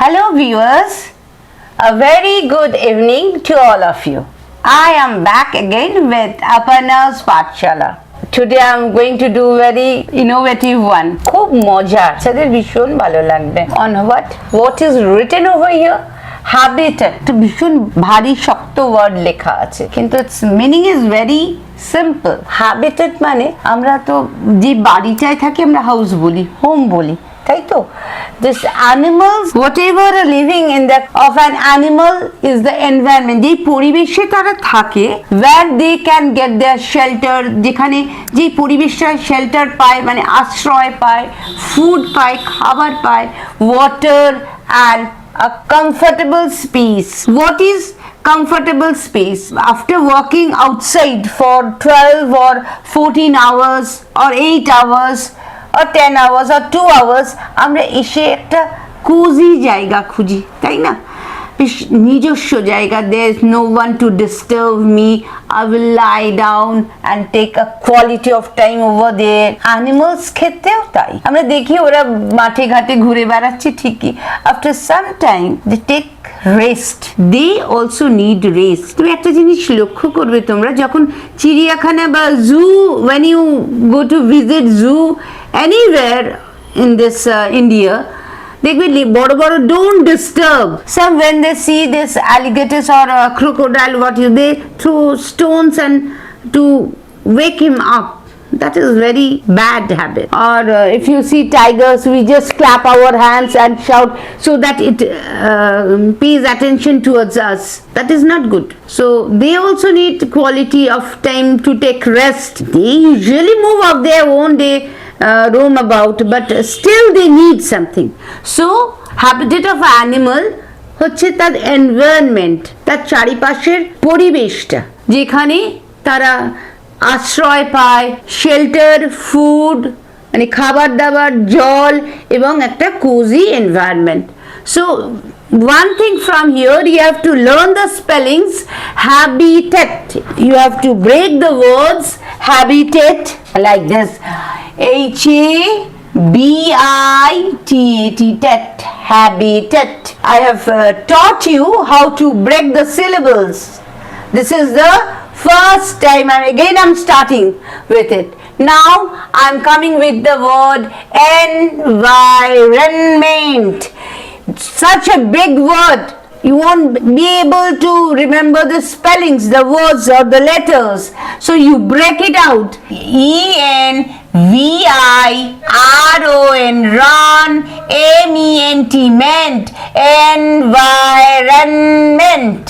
Hello viewers, a very good evening to all of you. I am back again with Aparna's Pathshala. Today I am going to do very innovative one. খুব মজার, সেদের ভীষণ ভালো লাগবে। On what is written over here? Habitat. ভীষণ ভারী শক্ত word লেখা আছে, কিন্তু its meaning is very simple. Habitat মানে আমরা তো যে বাড়িটায় থাকি আমরা হাউস বলি, হোম বলি, তাই তো? This animals, whatever are living in the of an animal is the environment. যে পরিবেশে তারা থাকে, where they can get their shelter, যেখানে যে পরিবেশটা shelter পায় মানে আশ্রয় পায়, food পায়, খাবার পায়, water and a comfortable space. What is comfortable space? After working outside for 12 or 14 hours or 8 hours or 10 hours or 2 hours, আমরা এসে একটা কোজি জায়গা খুঁজি, তাই না? নিজস্ব জায়গা, there is no one to disturb me, I will lie down and take a quality of time over there. Animals ক্ষেত্রেও তাই, আমরা দেখি ওরা মাঠে ঘাটে ঘুরে বেড়াচ্ছে ঠিকই, after some time they take rest. They also need rest. তুমি একটা জিনিস লক্ষ্য করবে তোমরা, যখন চিড়িয়াখানা বা জু, when you go to visit zoo anywhere in this India, দেখবে বড় বড় don't disturb. Some when they see this alligators or crocodile, what you they throw stones and to wake him up. That is very bad habit. Or if you see tigers, we just clap our hands and shout so that it pays attention towards us. That is not good. So they also need quality of time to take rest. They usually move of their own, they roam about, but still they need something. So habitat of animal হচ্ছে তার environment, তার চারিপাশের পরিবেশটা, যেখানে তারা আশ্রয় পায়, shelter, food মানে খাবার দাবার, জল এবং একটা cosy environment. So one thing from here, you have to learn the spellings. Habitat, you have to break the words habitat like this, HABITAT, tat, habitat. I have taught you how to break the syllables. This is the first time, and again I'm starting with it. Now I'm coming with the word environment. Such a big word, you won't be able to remember the spellings, the words or the letters, so you break it out. ENVIRON, run, MENT, ment, environment.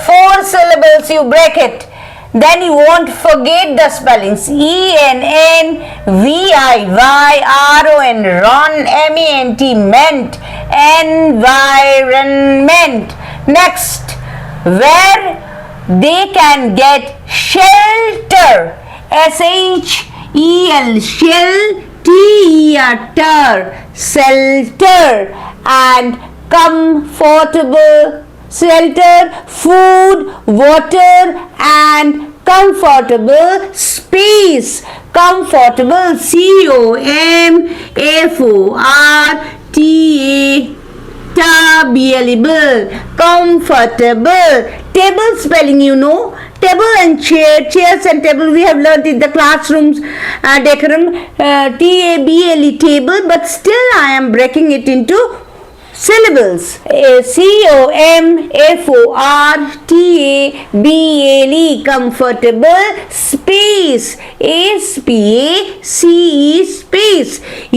4 syllables, you break it, then you won't forget the spellings. ENNVIRON, run, MENT, ment, environment. Next, where they can get shelter, SHEL, shelter, shelter, and comfortable. Shelter, food, water, and comfortable space. Comfortable, COMFORTABLE, comfortable. Table spelling, you know, table and chair, chairs and table we have learned in the classrooms, decorum, TABLE, table, but still I am breaking it into syllables. COMFORTABLE, comfortable space, SPACE, space.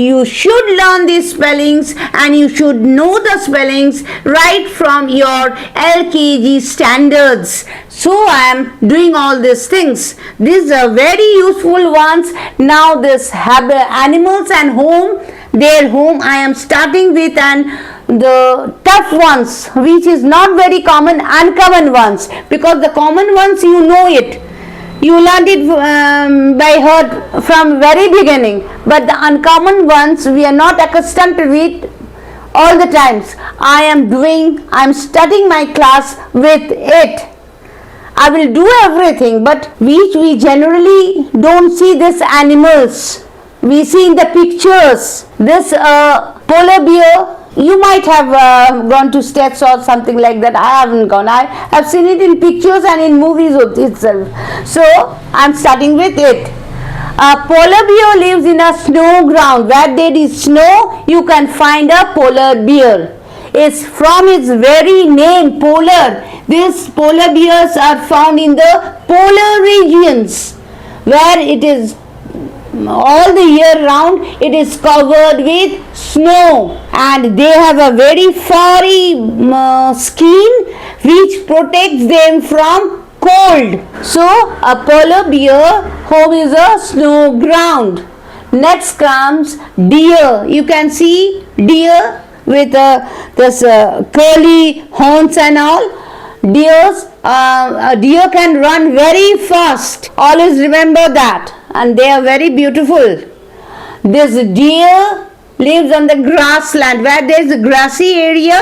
You should learn these spellings and you should know the spellings right from your LKG standards. So I am doing all these things. These are very useful ones. Now this animals and home, their home I am starting with, and the tough ones, which is not very common, uncommon ones, because the common ones you know it, you learned it by heart from very beginning, but the uncommon ones we are not accustomed to it all the times. I am studying my class with it. I will do everything, but which we generally don't see these animals. We see in the pictures. This polar bear You might have gone to states or something like that. I haven't gone. I have seen it in pictures and in movies itself. So I'm starting with it. A polar bear lives in a snow ground. Where there is snow, you can find a polar bear. It's from its very name, polar. These polar bears are found in the polar regions, where it is all the year round it is covered with snow, and they have a very furry skin which protects them from cold. So a polar bear home is a snow ground. Next comes deer. You can see deer with this curly horns and all. A deer can run very fast. Always remember that. And they are very beautiful. This deer lives on the grassland. Where there is a grassy area,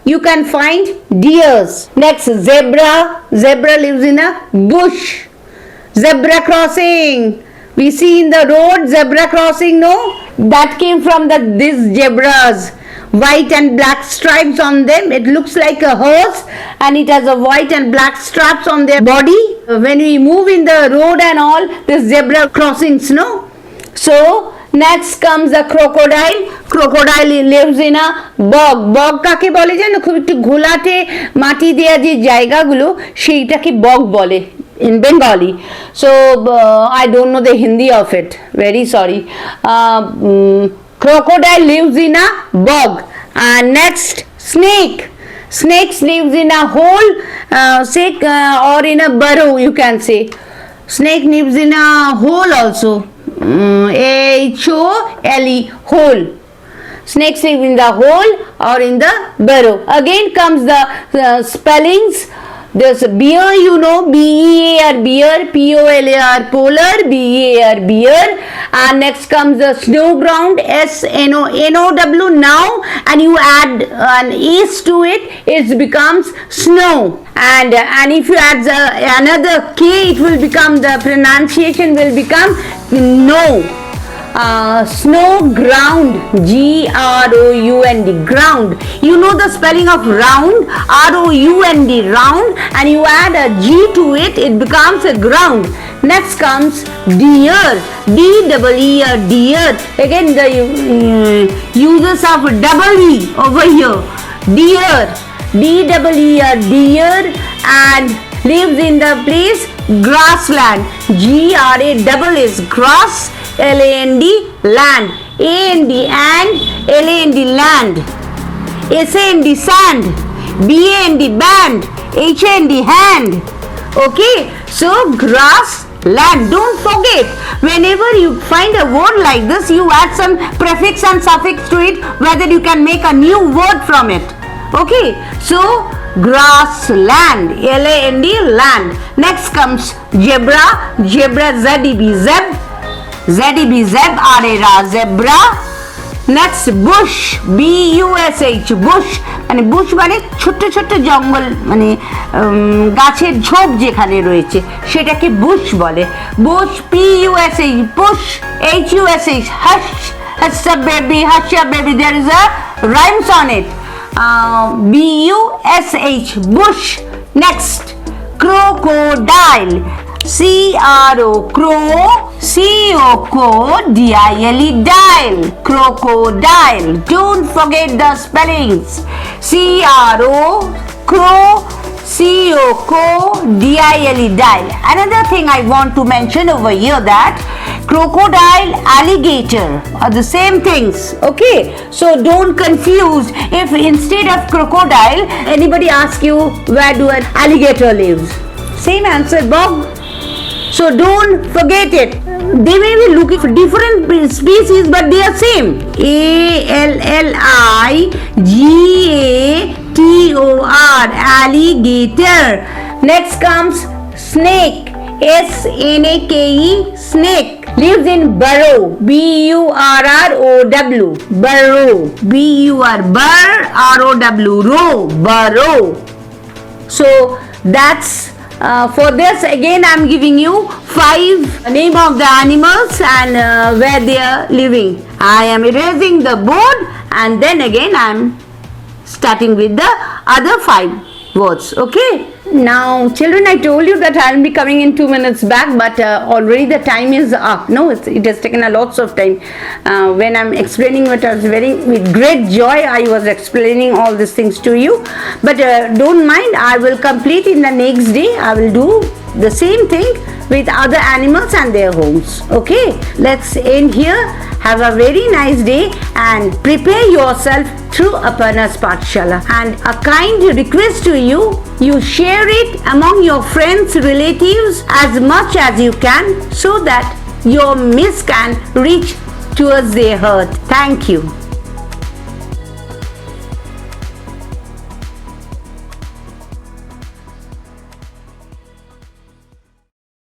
you can find deers. Next, zebra. Zebra lives in a bush. Zebra crossing. We see in the road zebra crossing, no? That came from these zebras. White and black stripes on them. It looks like a horse and it has a white and black straps on their body. When we move in the road and all, this zebra crossings, no? So next comes the crocodile. Crocodile lives in a bog. Bog কাকে বলে জানো? খুব একটু ঘোলাটে মাটি দেয়া যে জায়গাগুলো সেইটাকে bog বলে in Bengali. So I don't know the Hindi of it. Very sorry. Crocodile lives in a bog. And next, snake. Snakes lives in a hole, or in a burrow, you can say. Snake lives in a hole also. H-O-L-E, hole. Snakes live in the hole or in the burrow. Again comes the spellings. There's bear, you know, B-E-A-R, bear, P-O-L-A-R, polar, B-E-A-R, bear. And next comes the snow ground, S-N-O-W, now, and you add an S to it, it becomes snow. And if you add another K, it will become, the pronunciation will become no. Snow ground, G-R-O-U-N-D, ground. You know the spelling of round, R-O-U-N-D, round, and you add a G to it, it becomes a ground. Next comes deer, D-E-E-R, deer. Again the uses of double E over here, deer, D-E-E-R, deer, and lives in the place grassland, G-R-A double is grass, L-A-N-D, land, A-N-D, and L-A-N-D, land, S-A-N-D, sand, B-A-N-D, band, H-A-N-D, hand. Okay, so grass, land. Don't forget, whenever you find a word like this, you add some prefix and suffix to it, whether you can make a new word from it. Okay, so grassland, L-A-N-D, land. Next comes zebra. Zebra, Z-E-B, zeb, Z-E-B, zeb, R-A-R, zebra. Next, bush, B-U-S-H, bush. মানে Bush মানে ছোট্ট ছোট্ট জঙ্গল, মানে গাছের ঝোপ যেখানে রয়েছে সেটাকে বুশ বলে। Bush, P-U-S-H, push, H-U-S-H, hush, hush a baby, hush a baby. There is a rhymes on it. B-U-S-H, bush. Next, crocodile. C-R-O, crow, C-O-C-O, D-I-L-E, dial, crocodile. Don't forget the spellings. C-R-O, crow, C-O-C-O, D-I-L-E, dial. Another thing I want to mention over here, that crocodile, alligator are the same things. Okay, so don't confuse. If instead of crocodile anybody asks you where do an alligator lives, same answer, bog. So don't forget it. They may be looking for different species, but they are same. A-L-L-I-G-A-T-O-R, alligator. Next comes snake. S-N-A-K-E, snake. Lives in burrow. B-U-R-R-O-W, burrow. B-U-R, R-O-W, row, burrow. So that's for this. Again I'm giving you 5 name of the animals and where they are living. I am erasing the board and then again I'm starting with the other 5 words. Okay. Now children, I told you that I'll be coming in 2 minutes back, but already the time is up. No, it has taken a lots of time. When I'm explaining what I was with great joy I was explaining all these things to you, but don't mind, I will complete in the next day. I will do the same thing with other animals and their homes. Okay, let's end here. Have a very nice day and prepare yourself through Aparna's Pathshala. And a kind request to you, you share it among your friends, relatives as much as you can, so that your miss can reach towards their heart. Thank you.